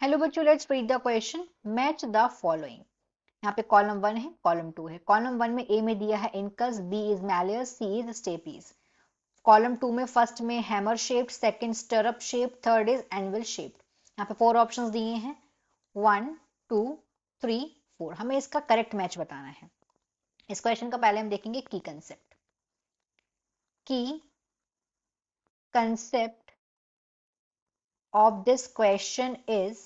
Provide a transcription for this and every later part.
Hello बच्चों, let's read the question. Match the following. यहाँ पे कॉलम 1 है, कॉलम 2 है। कॉलम 1 में ए में दिया है incus, B is malleus, C is stapes. Column 2 में फर्स्ट में hammer shaped, second stirrup shape, third is anvil shaped. यहाँ पे 4 ऑप्शंस दिए हैं, 1 2 3 4। हमें इसका करेक्ट मैच बताना है। इस क्वेश्चन का पहले हम देखेंगे की कंसेप्ट। की concept of this question is,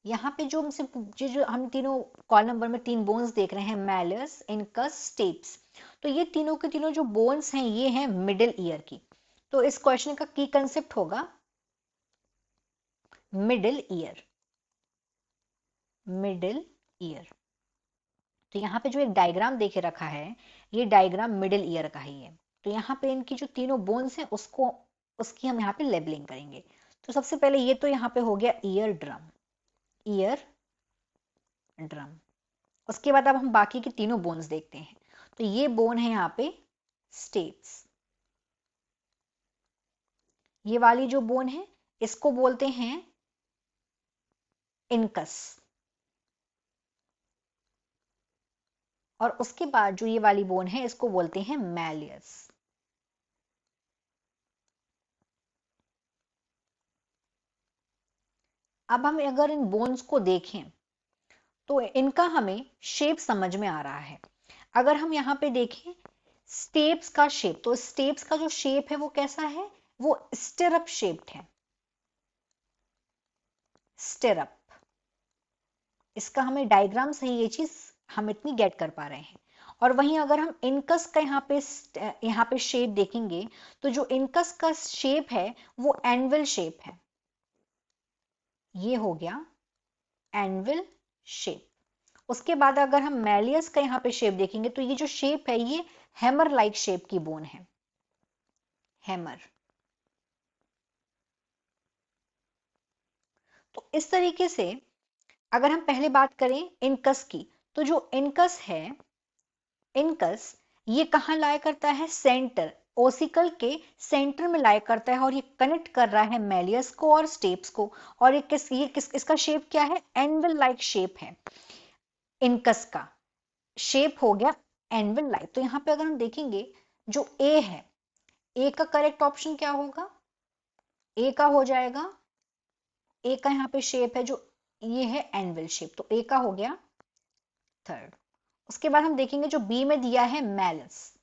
यहाँ पे जो हमसे जो हम तीनों कॉलम नंबर में 3 बोन्स देख रहे हैं, मैलियस, इनकस, स्टेप्स। तो ये तीनों के तीनों जो बोन्स हैं ये हैं मिडिल ईयर की। तो इस क्वेश्चन का की कंसेप्ट होगा मिडिल ईयर। Middle ear. तो यहाँ पे जो एक डायग्राम देखे रखा है, ये डायग्राम मिडिल ईयर का ही है। तो यहाँ पे इनकी जो तीनों बोन्स हैं उसकी हम यहाँ पे लेबलिंग करेंगे। तो सबसे पहले ये तो यहाँ पे हो गया ईयर ड्रम। Ear drum. उसके बाद अब हम बाकी के तीनों बोन्स देखते हैं। तो ये बोन है यहाँ पे स्टेप्स। ये वाली जो बोन है इसको बोलते हैं इनकस। और उसके बाद जो ये वाली बोन है इसको बोलते हैं मैलियस। अब हम अगर इन बोन्स को देखें तो इनका हमें शेप समझ में आ रहा है। अगर हम यहाँ पे देखें स्टेप्स का शेप, तो स्टेप्स का जो शेप है वो कैसा है, वो स्टिरअप शेप्ड है। स्टिरअप। इसका हमें डायग्राम से ही ये चीज हम इतनी गेट कर पा रहे हैं। और वहीं अगर हम इनकस का यहाँ पे शेप देखेंगे तो जो इनकस का शेप है वो एनविल शेप है। ये हो गया एनविल शेप। उसके बाद अगर हम मैलियस का यहाँ पे शेप देखेंगे तो ये जो शेप है ये हैमर लाइक शेप की बोन है। हैमर। तो इस तरीके से अगर हम पहले बात करें इनकस की, तो जो इनकस है, इनकस ये कहाँ लाया करता है, सेंटर, ओसिकल के सेंटर में लाया करता है। और ये कनेक्ट कर रहा है मैलियस को और स्टेप्स को। और इसका शेप क्या है, एनविल लाइक शेप है। इनकस का शेप हो गया एनविल लाइक। तो यहाँ पे अगर हम देखेंगे जो ए है, ए का करेक्ट ऑप्शन क्या होगा, ए का हो जाएगा, ए का यहाँ पे शेप है जो ये है एनविल शेप, तो ए का हो गया थर्ड। उसके बाद हम देखेंगे जो बी में दिया है मैलस।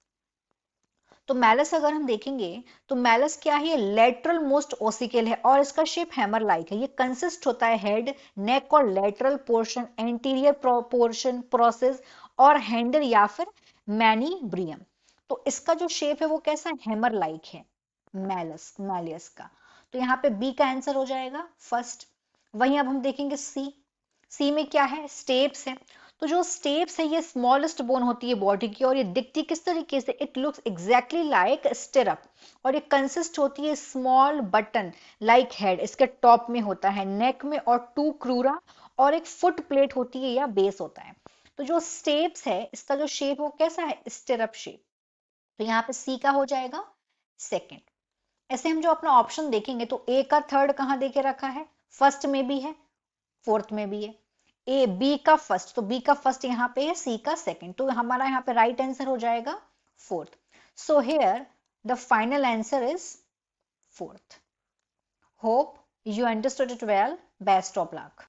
तो मैलस अगर हम देखेंगे तो मैलस क्या है, ये लेटरल मोस्ट ओसिकल है और इसका शेप हैमर लाइक है। ये कंसिस्ट होता है हेड, नेक और lateral portion, anterior portion, process और हैंडल या फिर मैनीब्रियम। तो इसका जो शेप है वो कैसा है, हैमर लाइक है मैलियस का। तो यहाँ पे बी का आंसर हो जाएगा फर्स्ट। वहीं अब हम देखेंगे सी। सी में क्या है, स्टेप्स है। तो जो स्टेप्स है ये स्मॉलेस्ट बोन होती है बॉडी की और ये दिखती किस तरीके से, it looks exactly like stirrup. और ये कंसिस्ट होती है स्मॉल बटन लाइक हेड, इसके टॉप में होता है, नेक में और 2 क्रूरा और एक फुट प्लेट होती है या बेस होता है। तो जो स्टेप्स है इसका जो शेप वो कैसा है, स्टिरअप शेप। तो यहाँ पे सी का हो जाएगा सेकेंड। ऐसे हम जो अपना ऑप्शन देखेंगे तो ए का थर्ड कहाँ देके रखा है, फर्स्ट में भी है, फोर्थ में भी है। ए बी का फर्स्ट, तो बी का फर्स्ट यहाँ पे है, सी का सेकंड, तो हमारा यहाँ पे राइट आंसर हो जाएगा fourth. So here the final answer is fourth. Hope you understood it well. Best of luck.